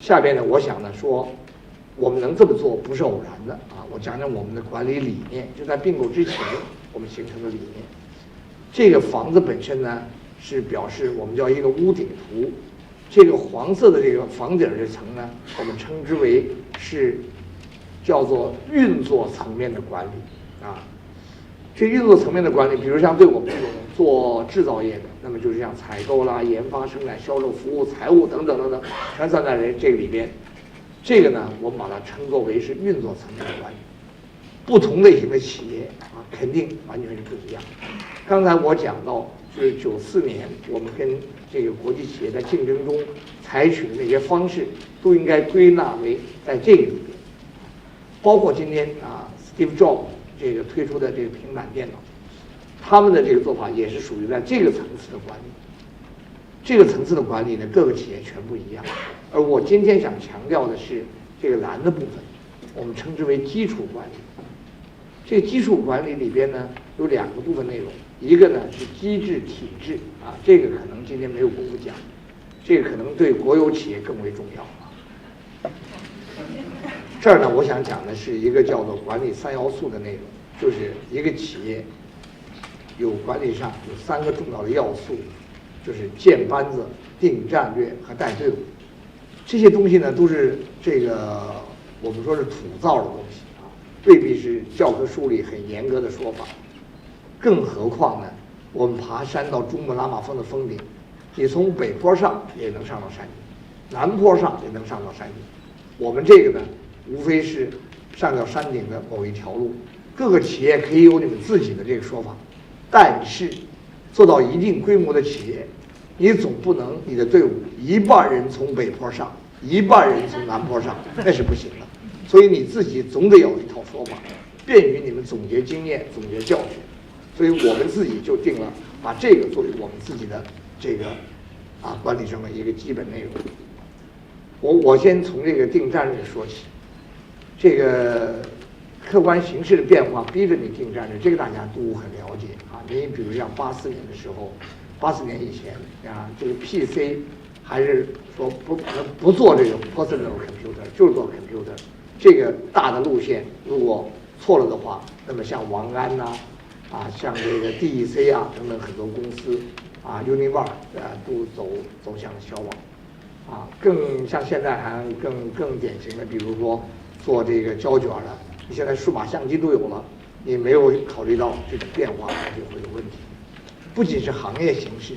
下边呢，我想呢说，我们能这么做不是偶然的啊。我讲讲我们的管理理念，就在并购之前我们形成的理念。这个房子本身呢，是表示我们叫一个屋顶图。这个黄色的这个房顶这层呢，我们称之为是叫做运作层面的管理啊。这运作层面的管理，比如像对我们这种做制造业的，那么就是像采购啦、研发、生产、销售、服务、财务等等等等，全算在这个里边。这个呢，我们把它称作为是运作层面的管理。不同类型的企业啊，肯定完全是不一样。刚才我讲到，就是94年我们跟这个国际企业在竞争中采取的那些方式，都应该归纳为在这个里边。包括今天啊 ，Steve Jobs 这个推出的这个平板电脑，他们的这个做法也是属于在这个层次的管理。这个层次的管理呢，各个企业全不一样。而我今天想强调的是这个蓝的部分，我们称之为基础管理。这个基础管理里边呢，有2个部分内容，一个呢是机制体制啊，这个可能今天没有功夫讲，这个可能对国有企业更为重要啊。这儿呢，我想讲的是一个叫做管理3要素的内容，就是一个企业有管理上有3个重要的要素，就是建班子、定战略和带队伍。这些东西呢，都是这个我们说是土造的东西啊，未必是教科书里很严格的说法。更何况呢，我们爬山到珠穆朗玛峰的峰顶，你从北坡上也能上到山顶，南坡上也能上到山顶。我们这个呢，无非是上到山顶的某一条路。各个企业可以有你们自己的这个说法，但是做到一定规模的企业，你总不能你的队伍一半人从北坡上，一半人从南坡上，那是不行的。所以你自己总得有一套说法，便于你们总结经验、总结教训。所以我们自己就定了，把这个作为我们自己的这个管理上的一个基本内容。我先从这个定战略说起。这个客观形势的变化逼着你定战略，这个大家都很了解啊。你比如像84年的时候，84年以前啊，这个 PC 还是说不做这个 personal computer， 就是做 computer。这个大的路线如果错了的话，那么像王安呐，像这个 DEC 啊等等很多公司Univar 都走向消亡更像现在还更典型的，比如说做这个胶卷的，你现在数码相机都有了，你没有考虑到这种变化，就会有问题。不仅是行业形势，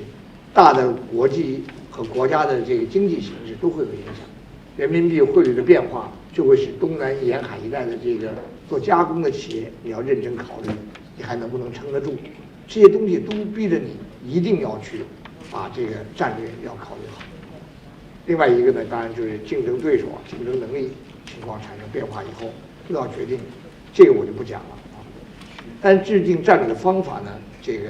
大的国际和国家的这个经济形势都会有影响。人民币汇率的变化就会使东南沿海一带的这个做加工的企业，你要认真考虑，你还能不能撑得住？这些东西都逼着你一定要去把这个战略要考虑好。另外一个呢，当然就是竞争对手竞争能力情况产生变化以后，都要决定，这个我就不讲了但制定战略的方法呢，这个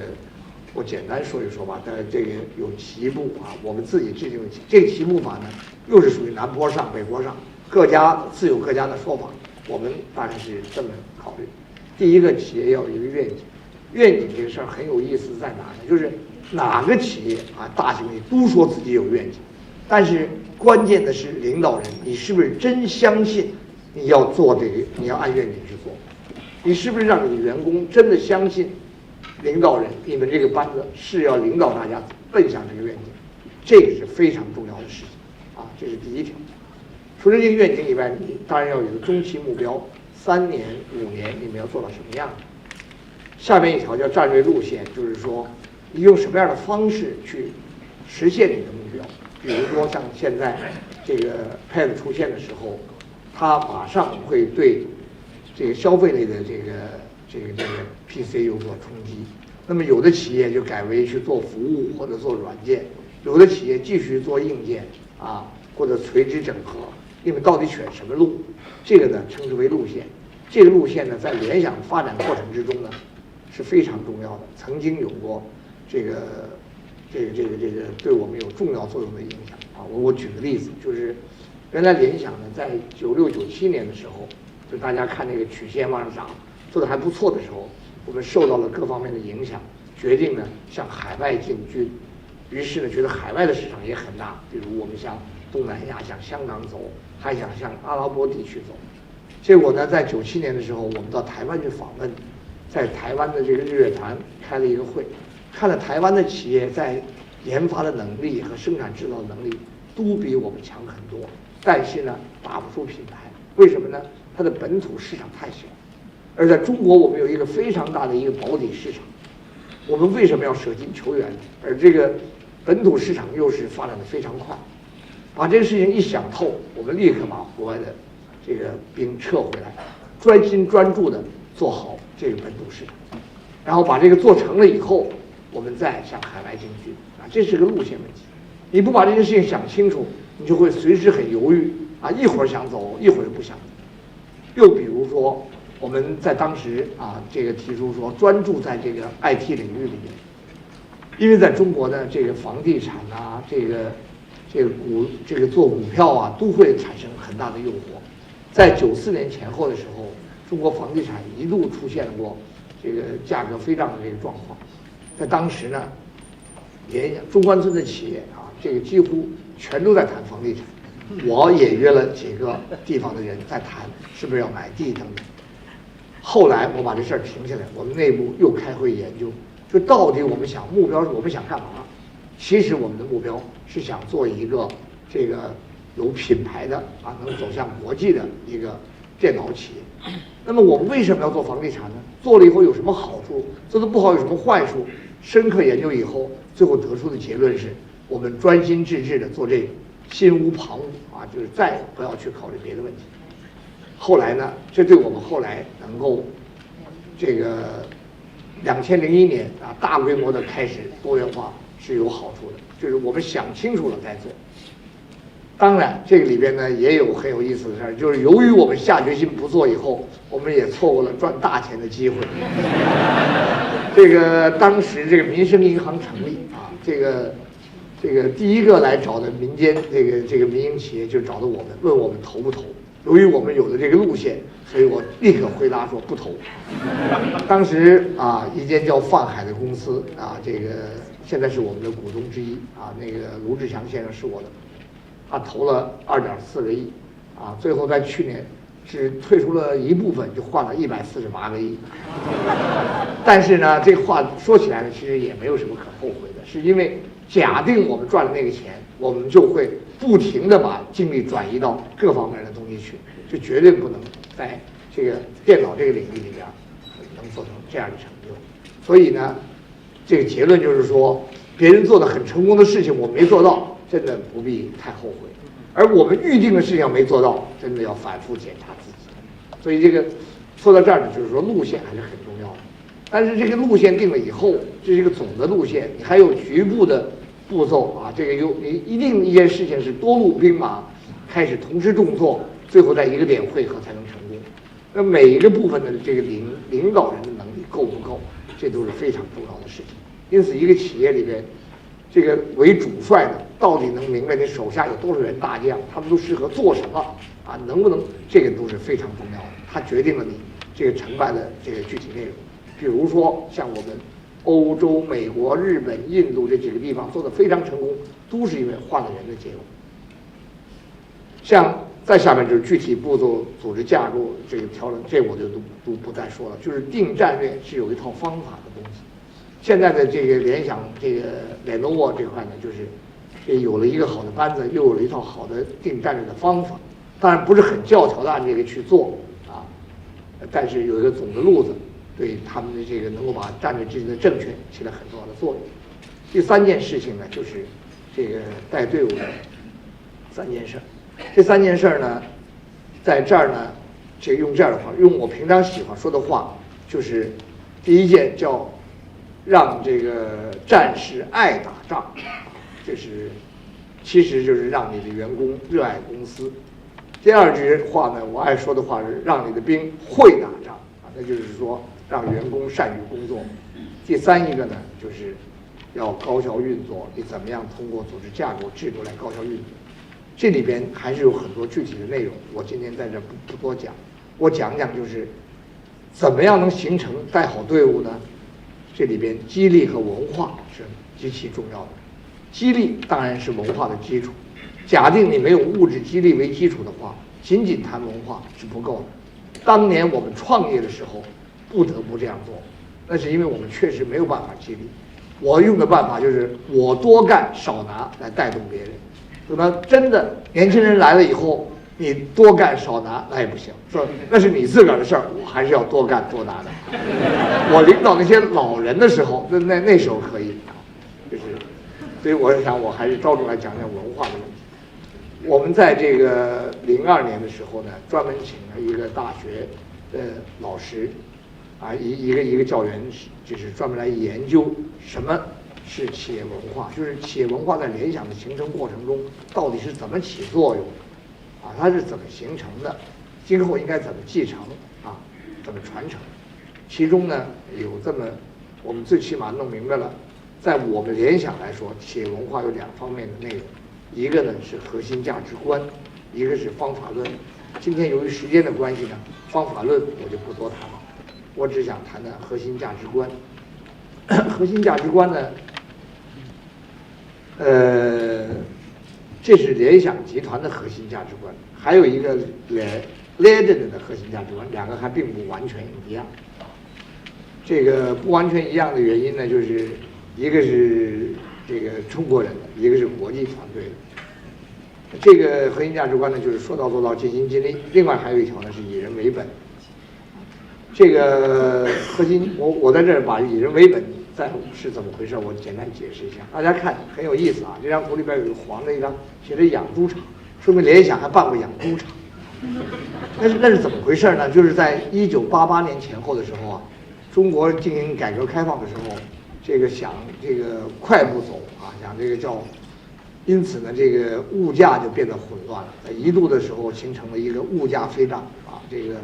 我简单说一说吧。但是这个有棋步我们自己制定的这个棋步法呢，又是属于南坡上、北坡上，各家自有各家的说法。我们当然是这么考虑。第一个，企业要有一个愿景。愿景这个事儿很有意思在哪呢？就是哪个企业大型的都说自己有愿景，但是关键的是领导人，你是不是真相信你要做这个，你要按愿景去做？你是不是让你的员工真的相信领导人，你们这个班子是要领导大家奔向这个愿景？这个是非常重要的事情这是第一条。除了这个愿景以外，你当然要有一个中期目标，3年、5年你们要做到什么样的？下面一条叫战略路线，就是说你用什么样的方式去实现你的目标。比如说像现在这个 Pad 出现的时候，它马上会对这个消费类的这个 PC 有所冲击。那么有的企业就改为去做服务或者做软件，有的企业继续做硬件或者垂直整合。你们到底选什么路？这个呢称之为路线。这个路线呢，在联想发展过程之中呢是非常重要的，曾经有过这个对我们有重要作用的影响我举个例子，就是原来联想呢在96、97年的时候，就大家看那个曲线往上涨，做得还不错的时候，我们受到了各方面的影响，决定呢向海外进军。于是呢，觉得海外的市场也很大，比如我们像东南亚，向香港走，还想向阿拉伯地区走。结果呢，在97年的时候，我们到台湾去访问，在台湾的这个日月潭开了一个会，看了台湾的企业在研发的能力和生产制造能力都比我们强很多，但是呢，打不出品牌。为什么呢？它的本土市场太小，而在中国我们有一个非常大的一个保底市场。我们为什么要舍近求远？而这个本土市场又是发展的非常快，把这个事情一想透，我们立刻把国外的这个兵撤回来，专心专注的做好这个本土市场，然后把这个做成了以后，我们再向海外进军啊，这是个路线问题。你不把这件事情想清楚，你就会随时很犹豫啊，一会儿想走，一会儿不想走。又比如说，我们在当时啊，这个提出说专注在这个 IT 领域里面，因为在中国呢，这个房地产啊，这个做股票啊，都会产生很大的诱惑。在94年前后的时候，中国房地产一度出现过这个价格飞涨的这个状况。在当时呢，中关村的企业啊，这个几乎全都在谈房地产。我也约了几个地方的人在谈是不是要买地等等。后来我把这事儿停下来，我们内部又开会研究，就到底我们目标是我们想干嘛？其实我们的目标是想做一个这个有品牌的啊，能走向国际的一个电脑企业。那么我们为什么要做房地产呢？做了以后有什么好处？做的不好有什么坏处？深刻研究以后，最后得出的结论是我们专心致志的做这个，心无旁骛啊，就是再也不要去考虑别的问题。后来呢，这对我们后来能够这个2001年啊大规模的开始多元化是有好处的，就是我们想清楚了再做。当然，这个里边呢也有很有意思的事儿，就是由于我们下决心不做以后，我们也错过了赚大钱的机会。这个当时这个民生银行成立啊，这个第一个来找的民间这个民营企业就找的我们，问我们投不投。由于我们有了这个路线，所以我立刻回答说不投。当时啊，一间叫泛海的公司啊，这个现在是我们的股东之一啊，那个卢志强先生是我的，他投了2.4个亿，啊，最后在去年只退出了一部分，就换了148个亿。但是呢，这个话说起来呢，其实也没有什么可后悔的，是因为假定我们赚了那个钱，我们就会不停地把精力转移到各方面的东西去，就绝对不能在这个电脑这个领域里边能做成这样的成就。所以呢，这个结论就是说，别人做的很成功的事情我没做到，真的不必太后悔；而我们预定的事情要没做到，真的要反复检查自己。所以这个说到这儿呢，就是说路线还是很重要的。但是这个路线定了以后，这是一个总的路线，你还有局部的步骤啊，这个你一定一件事情是多路兵马开始同时动作，最后在一个点汇合才能成功。那每一个部分的这个领导人的能力够不够，这都是非常重要的事情。因此，一个企业里边，这个为主帅的到底能明白你手下有多少员大将，他们都适合做什么啊？能不能这个都是非常重要的，它决定了你这个成败的这个具体内容。比如说，像我们欧洲、美国、日本、印度这几个地方做得非常成功，都是因为换了人的结果。像再下面就是具体步骤、组织架构这个调整，这我就都不再说了。就是定战略是有一套方法的东西。现在的这个联想、这个Lenovo这块呢，就是这有了一个好的班子，又有了一套好的定战略的方法。当然不是很教条的按这个去做啊，但是有一个总的路子。对他们的这个能够把战略制定的正确起了很重要的作用。第三件事情呢，就是这个带队伍的3件事。这3件事呢，在这儿呢，这个用这样的话，用我平常喜欢说的话，就是第一件叫让这个战士爱打仗，其实就是让你的员工热爱公司。第二句话呢，我爱说的话是让你的兵会打仗啊，那就是说让员工善于工作。第三一个呢，就是要高效运作，你怎么样通过组织架构制度来高效运作？这里边还是有很多具体的内容，我今天在这不多讲，我讲讲就是怎么样能形成带好队伍呢？这里边激励和文化是极其重要的。激励当然是文化的基础，假定你没有物质激励为基础的话，仅仅谈文化是不够的。当年我们创业的时候不得不这样做，那是因为我们确实没有办法激励。我用的办法就是我多干少拿来带动别人。等到真的年轻人来了以后，你多干少拿那也不行，说那是你自个儿的事儿，我还是要多干多拿的。我领导那些老人的时候，那时候可以，就是，所以我想我还是着重来讲讲文化的问题。我们在这个02年的时候呢，专门请了一个大学的老师，啊，一个教员，就是专门来研究什么是企业文化，就是企业文化在联想的形成过程中到底是怎么起作用的，啊，它是怎么形成的，今后应该怎么继承，啊，怎么传承。其中呢有这么，我们最起码弄明白了，在我们联想来说，企业文化有2方面的内容。一个呢是核心价值观，一个是方法论。今天由于时间的关系呢，方法论我就不多谈了，我只想谈谈核心价值观。核心价值观呢，这是联想集团的核心价值观，还有一个Legend 的核心价值观，2个还并不完全一样。这个不完全一样的原因呢，就是一个是这个中国人的，一个是国际团队的。这个核心价值观呢，就是说到做到，尽心尽力。另外还有一条呢是以人为本。这个核心，我在这儿把以人为本是怎么回事，我简单解释一下。大家看很有意思啊，这张图里边有一个黄的一张，写着养猪场，说明联想还办过养猪场。那是怎么回事呢？就是在1988年前后的时候啊，中国进行改革开放的时候，想这个快步走啊，想这个叫，因此呢，这个物价就变得混乱了，在一度的时候形成了一个物价飞涨啊，这个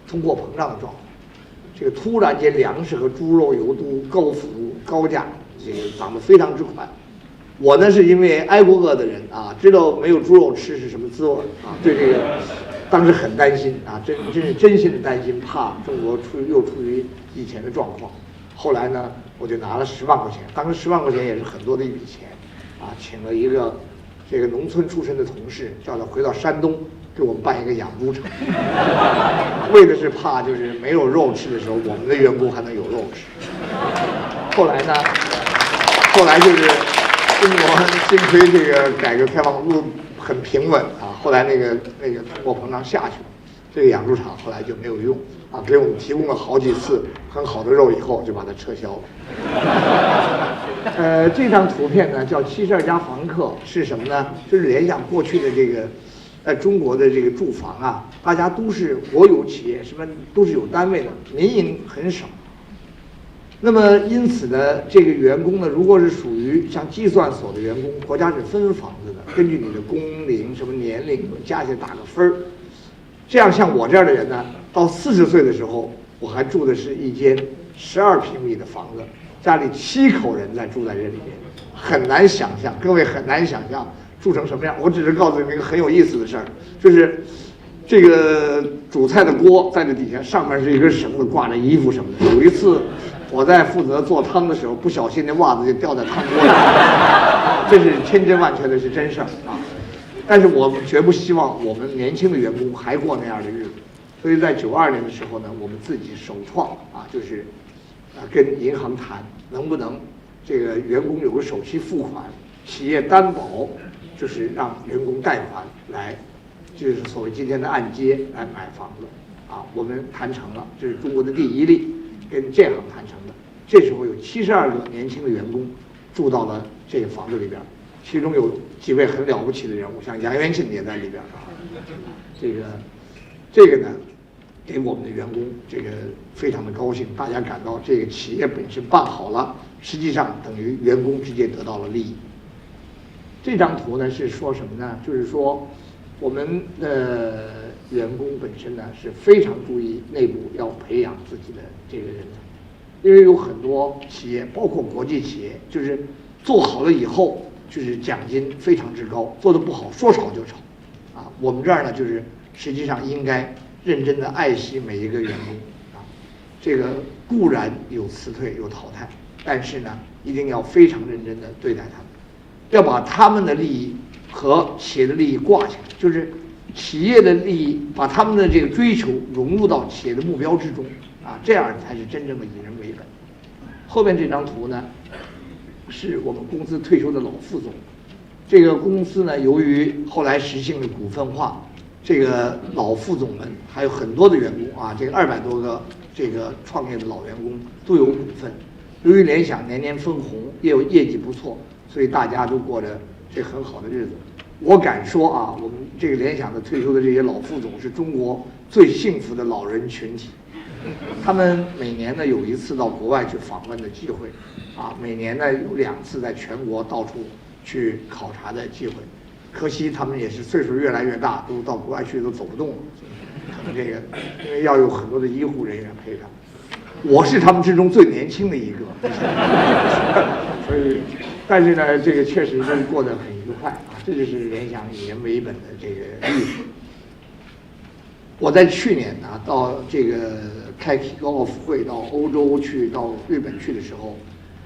通货膨胀的状况。这个突然间粮食和猪肉、油都高幅度高价，这个涨得非常之快。我呢是因为挨过饿的人啊，知道没有猪肉吃是什么滋味啊，对这个当时很担心啊，真是真心的担心，怕中国又处于以前的状况。后来呢，我就拿了10万块钱，当时10万块钱也是很多的一笔钱，啊，请了一个这个农村出身的同事，叫他回到山东给我们办一个养猪场，为的是怕就是没有肉吃的时候，我们的员工还能有肉吃。后来呢，后来就是中国幸亏这个改革开放路很平稳啊，后来那个通货膨胀下去了，这个养猪场后来就没有用啊，给我们提供了好几次很好的肉以后就把它撤销了。这张图片呢叫72家房客，是什么呢？就是联想过去的这个在中国的这个住房啊，大家都是国有企业，什么都是有单位的，民营很少。那么因此呢，这个员工呢，如果是属于像计算所的员工，国家是分房子的，根据你的工龄、什么年龄加起来打个分儿。这样像我这样的人呢，到40岁的时候，我还住的是一间12平米的房子，家里7口人在住在这里面，很难想象，各位很难想象住成什么样。我只是告诉你们一个很有意思的事儿，就是这个煮菜的锅在这底下，上面是一根绳子挂着衣服什么的。有一次我在负责做汤的时候，不小心那袜子就掉在汤锅里，这是千真万确的是真事儿啊。但是我们绝不希望我们年轻的员工还过那样的日子，所以在92年的时候呢，我们自己首创啊，就是跟银行谈能不能这个员工有个首期付款，企业担保，就是让员工贷款来，就是所谓今天的按揭来买房子啊，我们谈成了，这是中国的第一例，跟建行谈成的。这时候有72个年轻的员工住到了这个房子里边。其中有几位很了不起的人物，像杨元庆也在里边啊。这个呢，给我们的员工这个非常的高兴，大家感到这个企业本身办好了，实际上等于员工直接得到了利益。这张图呢是说什么呢？就是说我们的员工本身呢是非常注意内部要培养自己的这个人才，因为有很多企业，包括国际企业，就是做好了以后。就是奖金非常之高，做得不好说炒就炒，啊，我们这儿呢就是实际上应该认真的爱惜每一个员工，啊，这个固然有辞退有淘汰，但是呢一定要非常认真的对待他们，要把他们的利益和企业的利益挂起来，就是企业的利益把他们的这个追求融入到企业的目标之中啊，这样才是真正的以人为本。后面这张图呢，是我们公司退休的老副总。这个公司呢，由于后来实行了股份化，这个老副总们还有很多的员工啊，这个200多个这个创业的老员工都有股份。由于联想年年分红，业绩不错，所以大家都过着这很好的日子。我敢说啊，我们这个联想的退休的这些老副总是中国最幸福的老人群体。他们每年呢有1次到国外去访问的机会，啊，每年呢有2次在全国到处去考察的机会。可惜他们也是岁数越来越大，都到国外去都走不动了。可能这个因为要有很多的医护人员陪着。我是他们之中最年轻的一个，所以，但是呢，这个确实是过得很愉快啊，这就是联想以人为本的这个意思。我在去年呢，到这个开 kick-off 会到欧洲去，到日本去的时候，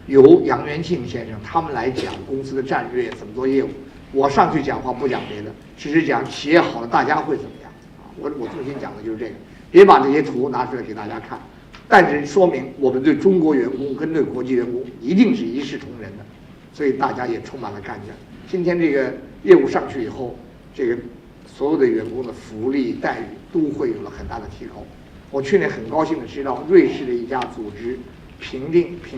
由杨元庆先生他们来讲公司的战略怎么做业务，我上去讲话不讲别的，只是讲企业好了大家会怎么样啊。我重心讲的就是这个，别把这些图拿出来给大家看。但是说明我们对中国员工跟对国际员工一定是一视同仁的，所以大家也充满了干劲。今天这个业务上去以后，这个所有的员工的福利待遇都会有了很大的提高。我去年很高兴的知道，瑞士的一家组织评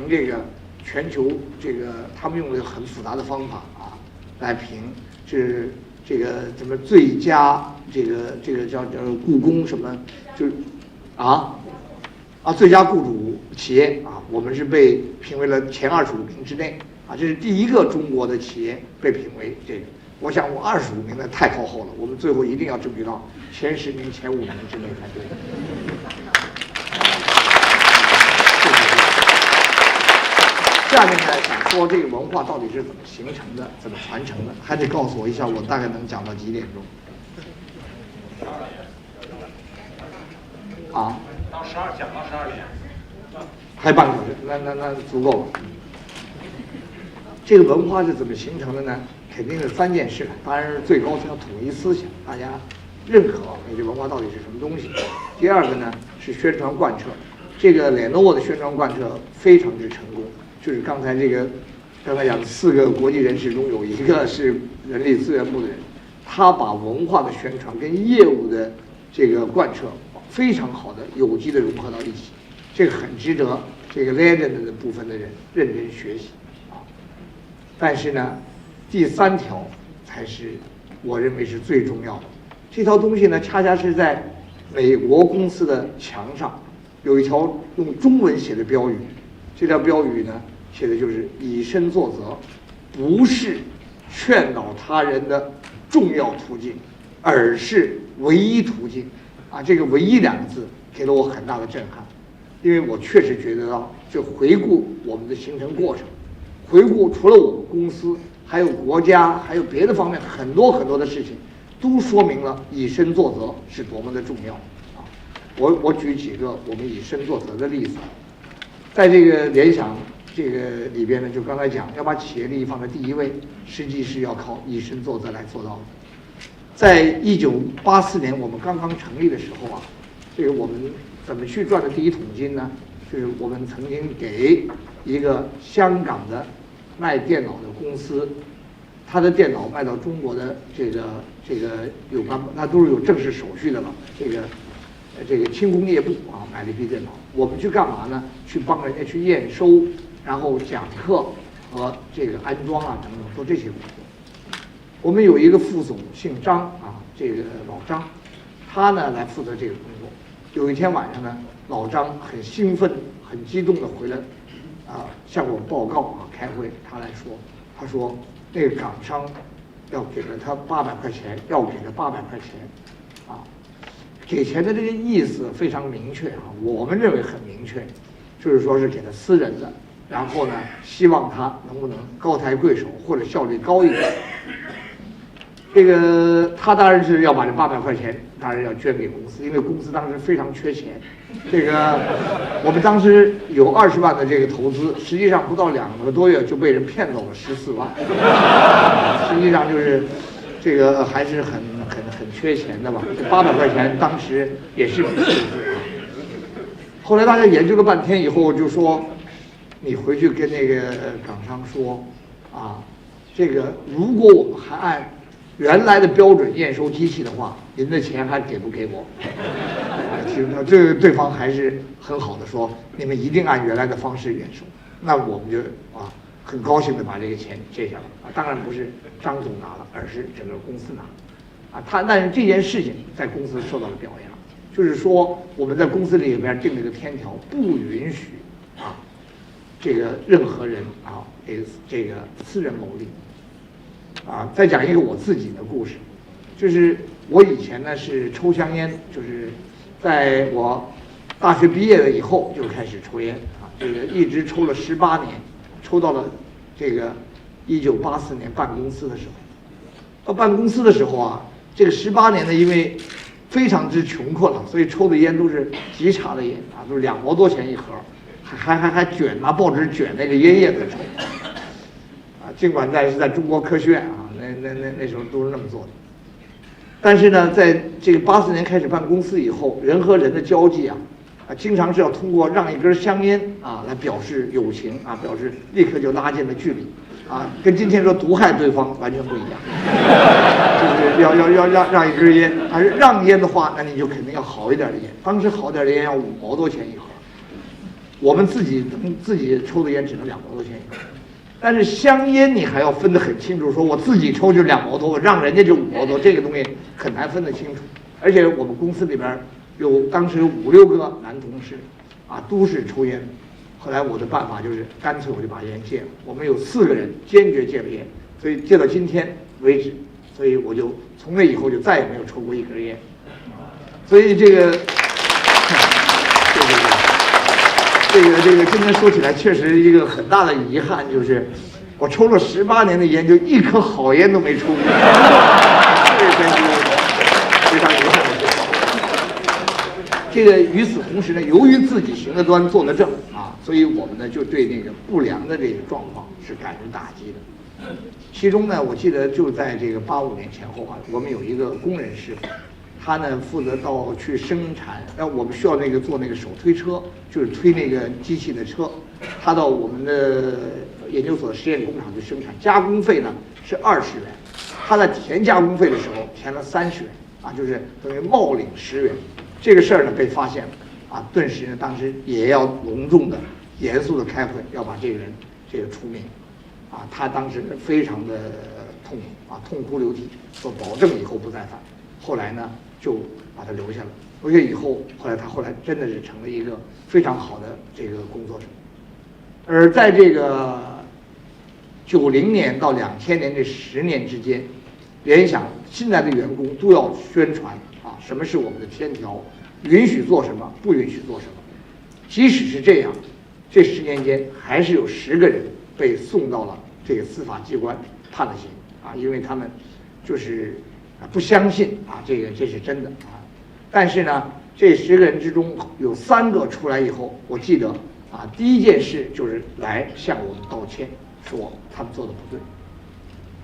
这个全球这个他们用了很复杂的方法啊来评，是这个什么最佳这个叫雇工什么就是最佳雇主企业啊，我们是被评为了前25名之内啊，这是第一个中国的企业被评为这个。我想我25名呢太靠后了，我们最后一定要争取到前10名、前5名之内才对。下面呢想说这个文化到底是怎么形成的，怎么传承的，还得告诉我一下，我大概能讲到几点钟？啊？讲到12点，还半个小时，那足够了。这个文化是怎么形成的呢？肯定是3件事，当然是最高层要统一思想，大家认可你这文化到底是什么东西。第二个呢是宣传贯彻，这个Lenovo的宣传贯彻非常之成功，就是刚才讲4个国际人士中有1个是人力资源部的人，他把文化的宣传跟业务的这个贯彻非常好的有机的融合到一起，这个很值得这个 legend 的部分的人认真学习啊。但是呢，第3条才是我认为是最重要的。这套东西呢，恰恰是在美国公司的墙上有一条用中文写的标语，这条标语呢写的就是以身作则，不是劝导他人的重要途径，而是唯一途径。啊，这个“唯一”2个字给了我很大的震撼，因为我确实觉得到，就回顾我们的形成过程，回顾除了我们公司，还有国家，还有别的方面很多的事情，都说明了以身作则是多么的重要啊！我举几个我们以身作则的例子，在这个联想这个里边呢，就刚才讲要把企业利益放在第1位，实际是要靠以身作则来做到的。在1984年我们刚刚成立的时候啊，这个我们怎么去赚的第1桶金呢？就是我们曾经给一个香港的卖电脑的公司，他的电脑卖到中国的这个有关，那都是有正式手续的了。这个轻工业部啊买了一批电脑，我们去干嘛呢？去帮人家去验收，然后讲课和这个安装啊等等做这些工作。我们有一个副总姓张啊，这个老张，他呢来负责这个工作。有一天晚上呢，老张很兴奋、很激动的回来，向我报告啊，开会。他说那个港商要给了他800块钱，要给他800块钱，啊，给钱的这个意思非常明确啊，我们认为很明确，就是说是给他私人的，然后呢，希望他能不能高抬贵手或者效率高一点。这个他当然是要把这800块钱，当然要捐给公司，因为公司当时非常缺钱。这个我们当时有20万的这个投资，实际上不到2个多月就被人骗走了14万。实际上就是这个还是很缺钱的吧？800块钱当时也是笔数字啊。后来大家研究了半天以后，就说你回去跟那个港商说啊，这个如果我们还按原来的标准验收机器的话，您的钱还给不给我？其实呢，这对方还是很好的说，你们一定按原来的方式验收。那我们就很高兴的把这个钱借下来啊，当然不是张总拿了，而是整个公司拿了啊。但是这件事情在公司受到了表扬，就是说我们在公司里边定了一个天条，不允许这个任何人这个私人牟利啊。再讲一个我自己的故事，就是我以前呢是抽香烟，就是在我大学毕业了以后就开始抽烟啊，这个一直抽了18年，抽到了这个1984年办公司的时候。到办公司的时候啊，这个18年呢，因为非常之穷困了，所以抽的烟都是极差的烟啊，都是2毛多钱一盒，还卷拿报纸卷那个烟叶子抽啊。尽管是在中国科学院啊，那时候都是那么做的。但是呢，在这个84年开始办公司以后，人和人的交际经常是要通过让一根香烟来表示友情啊，表示立刻就拉近了距离啊，跟今天说毒害对方完全不一样，就是要让一根烟，而让烟的话，那你就肯定要好一点的烟。当时好点的烟要5毛多钱一盒，我们自己抽的烟只能2毛多钱一盒。但是香烟你还要分得很清楚，说我自己抽就2毛多，我让人家就5毛多，这个东西很难分得清楚。而且我们公司里边当时有5、6个男同事都是抽烟的。后来我的办法就是干脆我就把烟戒了。我们有4个人坚决戒了烟，所以戒到今天为止。所以我就从那以后就再也没有抽过一根烟。所以这个今天说起来确实一个很大的遗憾，就是我抽了18年的烟，就一颗好烟都没抽过，这真是非常遗憾的事。这个与此同时呢，由于自己行得端坐得正所以我们呢就对那个不良的这个状况是敢于打击的。其中呢，我记得就在这个85年前后我们有一个工人师傅。他呢负责去生产，我们需要做那个手推车，就是推那个机器的车。他到我们的研究所实验工厂去生产，加工费呢是20元，他在填加工费的时候填了30元就是等于冒领10元。这个事儿呢被发现了顿时呢当时也要隆重的、严肃的开会，要把这个人除名他当时非常的痛苦痛哭流涕，说保证以后不再犯。后来呢就把他留下了。留下以后，他后来真的是成了一个非常好的这个工作者。而在这个90年到2000年这10年之间，联想新来的员工都要宣传什么是我们的天条，允许做什么，不允许做什么。即使是这样，这10年间还是有10个人被送到了这个司法机关判了刑因为他们就是不相信这是真的但是呢，这10个人之中有3个出来以后，我记得第一件事就是来向我们道歉，说他们做的不对。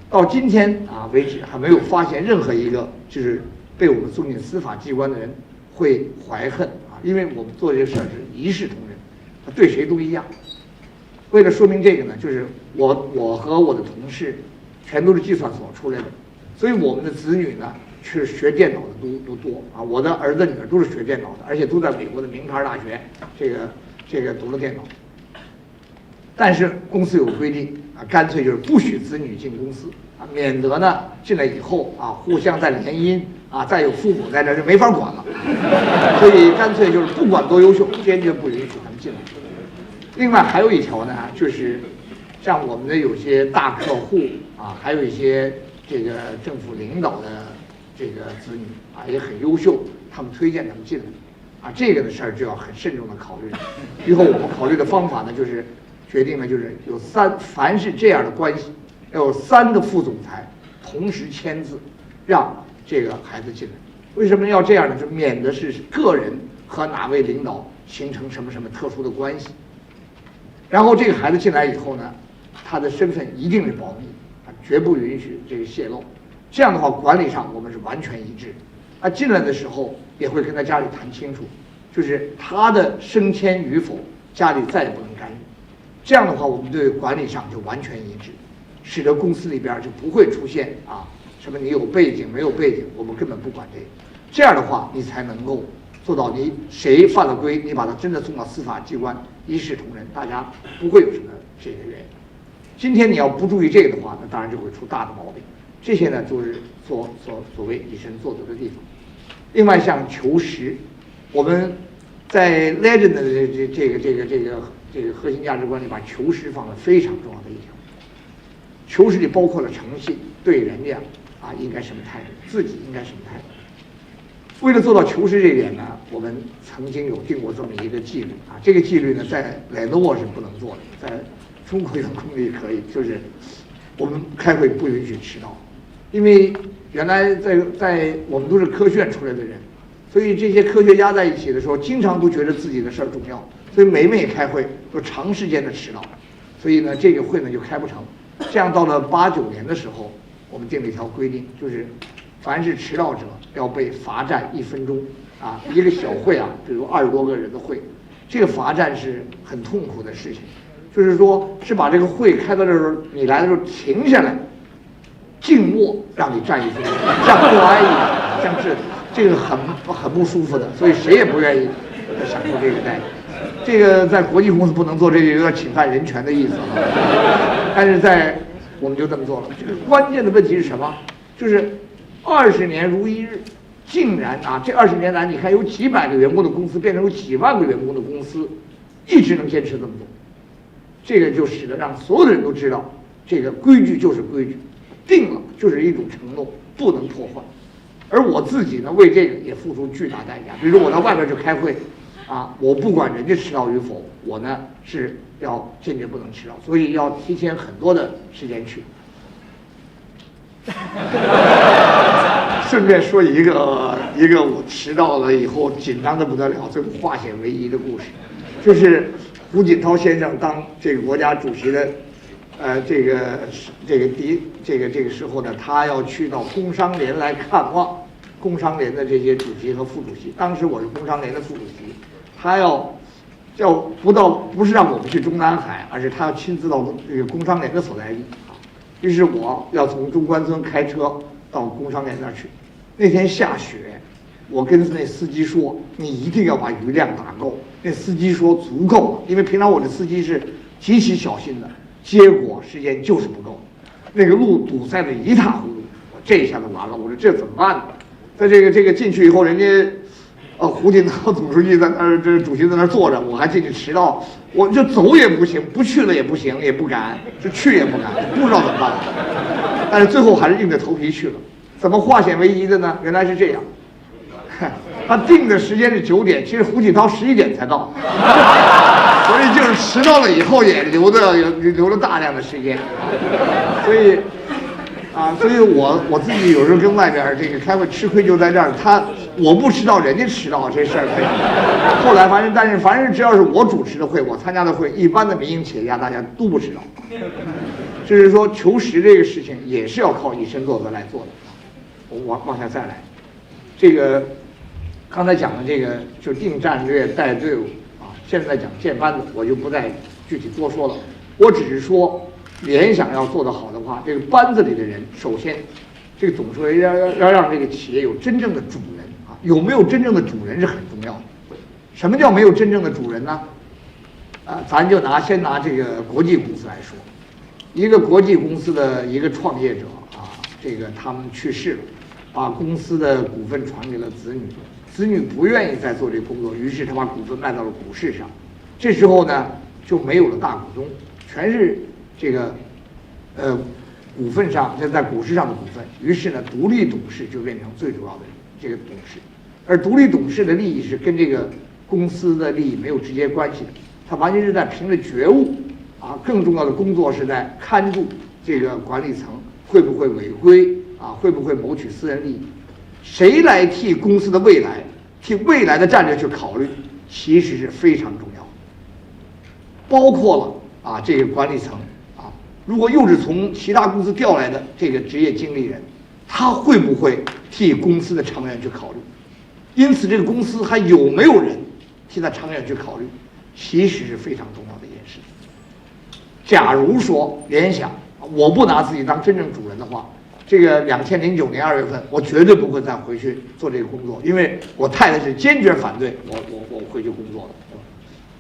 到今天为止，还没有发现任何一个就是被我们送进司法机关的人会怀恨因为我们做这个事儿是一视同仁，对谁都一样。为了说明这个呢，就是我和我的同事全都是计算所出来的。所以我们的子女呢，是学电脑的都多我的儿子女儿都是学电脑的，而且都在美国的名牌大学这个读了电脑。但是公司有规定干脆就是不许子女进公司免得呢进来以后互相再联姻再有父母在这就没法管了。所以干脆就是不管多优秀，坚决不允许他们进来。另外还有一条呢，就是像我们的有些大客户还有一些这个政府领导的这个子女也很优秀，他们推荐他们进来这个的事儿就要很慎重的考虑。以后我们考虑的方法呢，就是决定了就是凡是这样的关系，要有3个副总裁同时签字，让这个孩子进来。为什么要这样呢？就免得是个人和哪位领导形成什么什么特殊的关系。然后这个孩子进来以后呢，他的身份一定是保密绝不允许这个泄露。这样的话管理上我们是完全一致。他进来的时候也会跟他家里谈清楚，就是他的升迁与否，家里再也不能干预。这样的话，我们对管理上就完全一致，使得公司里边就不会出现什么你有背景没有背景，我们根本不管这个。这样的话，你才能够做到你谁犯了规，你把他真的送到司法机关一视同仁，大家不会有什么这个原因。今天你要不注意这个的话，那当然就会出大的毛病。这些呢，就是所谓以身作则的地方。另外，像求实，我们在 Legend 的这个核心价值观里，把求实放了非常重要的一条。求实里包括了诚信，对人家应该什么态度，自己应该什么态度。为了做到求实这一点呢，我们曾经有定过这么一个纪律这个纪律呢，在Lenovo是不能做的，在中国员工里可以，就是我们开会不允许迟到。因为原来在我们都是科学院出来的人，所以这些科学家在一起的时候，经常都觉得自己的事儿重要，所以每开会都长时间的迟到，所以呢这个会呢就开不成。这样到了89年的时候，我们定了一条规定，就是凡是迟到者要被罚站1分钟一个小会比如20多个人的会，这个罚站是很痛苦的事情，就是说是把这个会开到这时候，你来的时候停下来。静默，让你站1分钟，像乖一样，像是这个很不舒服的，所以谁也不愿意享受这个待遇。这个在国际公司不能做，这个有点侵犯人权的意思但是在我们就这么做了。这个关键的问题是什么？就是20年如一日，竟然这20年来，你看有几百个员工的公司变成有几万个员工的公司，一直能坚持这么做。这个就使得让所有的人都知道，这个规矩就是规矩。定了就是一种承诺，不能破坏。而我自己呢，为这个也付出巨大代价。比如说我到外边去开会，我不管人家迟到与否，我呢是要坚决不能迟到，所以要提前很多的时间去。顺便说一个我迟到了以后紧张的不得了，最后化险为夷的故事，就是胡锦涛先生当这个国家主席的。这个时候呢，他要去到工商联来看望工商联的这些主席和副主席。当时我是工商联的副主席，他不是让我们去中南海，而是他要亲自到这个工商联的所在地于是我要从中关村开车到工商联那儿去。那天下雪，我跟那司机说：“你一定要把余量打够。”那司机说：“足够了。”因为平常我的司机是极其小心的。结果时间就是不够，那个路堵塞得一塌糊涂，我这一下子完了，我说这怎么办呢？在这个进去以后，人家胡锦涛总书记在那儿，这主席在那儿坐着，我还进去迟到，我就走也不行，不去了也不行，也不敢，就去也不敢，不知道怎么办了。但是最后还是硬着头皮去了。怎么化险为夷的呢？原来是这样，他定的时间是9点，其实胡锦涛11点才到。所以就是迟到了以后也留了大量的时间，所以我自己有时候跟外边这个开会吃亏就在这儿，我不迟到，人家迟到这事儿可以。后来凡是只要是我主持的会，我参加的会，一般的民营企业家大家都不迟到。就是说求实这个事情也是要靠以身作则来做的。我往下再来，这个刚才讲的这个就定战略、带队伍。现在讲建班子，我就不再具体多说了。我只是说，联想要做得好的话，这个班子里的人，首先，这个总说要让这个企业有真正的主人有没有真正的主人是很重要的。什么叫没有真正的主人呢？咱就先拿这个国际公司来说，一个国际公司的一个创业者这个他们去世了，把公司的股份传给了子女。子女不愿意再做这个工作，于是他把股份卖到了股市上。这时候呢，就没有了大股东，全是这个股份上在股市上的股份。于是呢，独立董事就变成最主要的这个董事，而独立董事的利益是跟这个公司的利益没有直接关系的，他完全是在凭着觉悟更重要的工作是在看住这个管理层会不会违规会不会谋取私人利益。谁来替公司的未来、替未来的战略去考虑，其实是非常重要的。包括了这个管理层如果又是从其他公司调来的这个职业经理人，他会不会替公司的长远去考虑？因此，这个公司还有没有人替他长远去考虑，其实是非常重要的一件事。假如说联想我不拿自己当真正主人的话，这个2009年2月份，我绝对不会再回去做这个工作，因为我太太是坚决反对我回去工作的。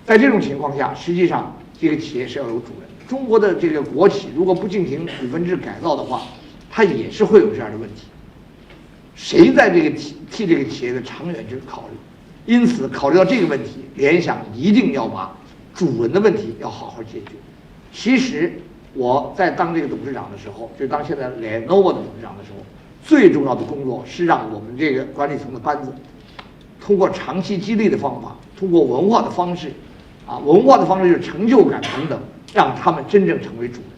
在这种情况下，实际上这个企业是要有主人。中国的这个国企如果不进行股份制改造的话，它也是会有这样的问题。谁在这个替这个企业的长远去考虑？因此，考虑到这个问题，联想一定要把主人的问题要好好解决。其实我在当这个董事长的时候，就当现在 Lenovo 的董事长的时候，最重要的工作是让我们这个管理层的班子，通过长期激励的方法，通过文化的方式，文化的方式就是成就感等等，让他们真正成为主人。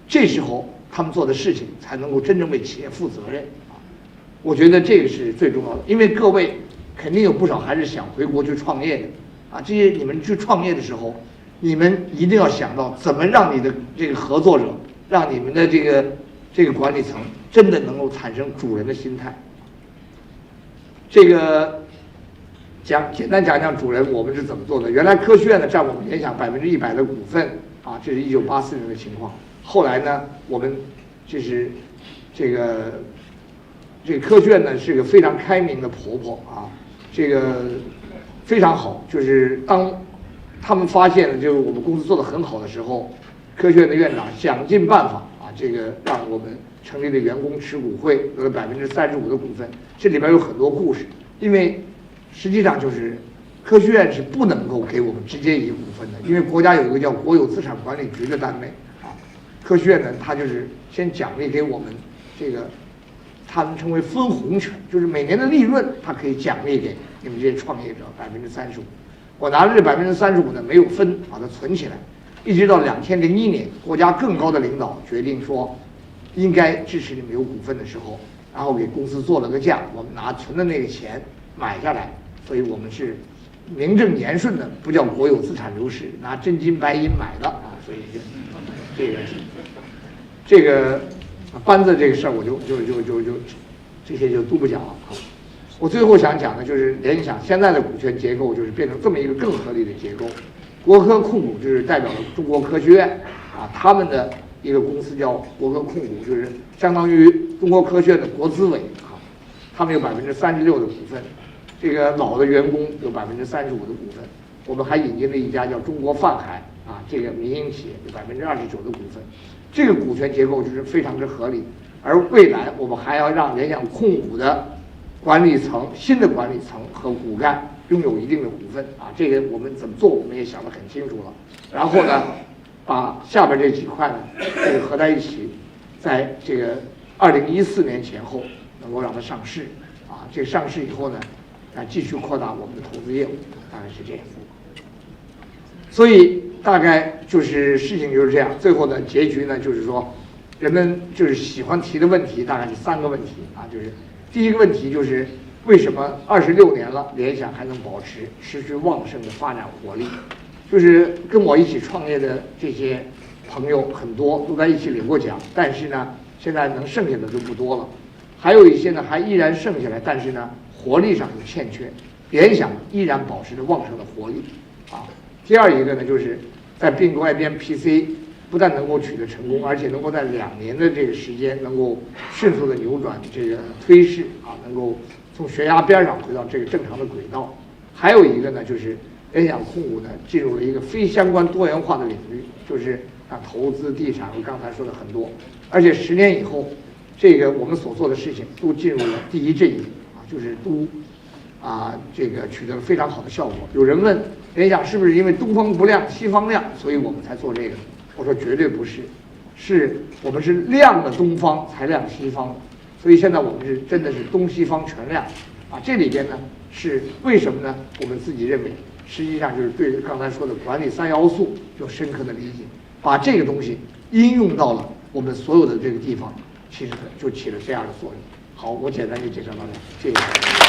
这时候他们做的事情才能够真正为企业负责任。我觉得这个是最重要的，因为各位肯定有不少还是想回国去创业的，这些你们去创业的时候，你们一定要想到怎么让你的这个合作者，让你们的这个管理层真的能够产生主人的心态。这个简单讲讲主人我们是怎么做的。原来科学院呢占我们联想100%的股份，这是1984年的情况。后来呢，我们就是这个科学院呢是个非常开明的婆婆这个非常好。就是当他们发现了就是我们公司做得很好的时候，科学院的院长想尽办法这个让我们成立了员工持股会，得了35%的股份。这里边有很多故事，因为实际上就是科学院是不能够给我们直接以股份的，因为国家有一个叫国有资产管理局的单位科学院呢，它就是先奖励给我们这个，他们称为分红权，就是每年的利润，它可以奖励给你们这些创业者35%。我拿着这35%呢，没有分，把它存起来，一直到2001年，国家更高的领导决定说，应该支持你们有股份的时候，然后给公司做了个价，我们拿存的那个钱买下来，所以我们是名正言顺的，不叫国有资产流失，拿真金白银买的所以这个班子这个事儿，我就这些就都不讲了我最后想讲的就是联想现在的股权结构，就是变成这么一个更合理的结构。国科控股就是代表了中国科学院他们的一个公司叫国科控股，就是相当于中国科学院的国资委他们有36%的股份。这个老的员工有35%的股份。我们还引进了一家叫中国泛海这个民营企业有29%的股份。这个股权结构就是非常之合理。而未来我们还要让联想控股的管理层、新的管理层和骨干拥有一定的股份这个我们怎么做，我们也想得很清楚了。然后呢，把下边这几块呢，这个合在一起，在这个2014年前后能够让它上市这个上市以后呢，继续扩大我们的投资业务，大概是这样。所以大概就是事情就是这样。最后的结局呢，就是说，人们就是喜欢提的问题大概是3个问题就是第一个问题就是为什么26年了，联想还能保持续旺盛的发展活力？就是跟我一起创业的这些朋友很多都在一起领过奖，但是呢，现在能剩下的就不多了。还有一些呢还依然剩下来，但是呢活力上有欠缺。联想依然保持着旺盛的活力第二一个呢，就是在并购 IBM PC 不但能够取得成功，而且能够在2年的这个时间能够迅速的扭转这个推势能够从悬崖边上回到这个正常的轨道。还有一个呢，就是联想控股呢进入了一个非相关多元化的领域，就是投资地产，我刚才说的很多，而且10年以后，这个我们所做的事情都进入了第一阵营就是都这个取得了非常好的效果。有人问联想是不是因为东方不亮西方亮，所以我们才做这个？我说绝对不是，是我们是亮了东方才亮西方，所以现在我们是真的是东西方全亮这里边呢是为什么呢？我们自己认为，实际上就是对刚才说的管理3要素有深刻的理解，把这个东西应用到了我们所有的这个地方，其实就起了这样的作用。好，我简单就介绍到这，谢谢大家。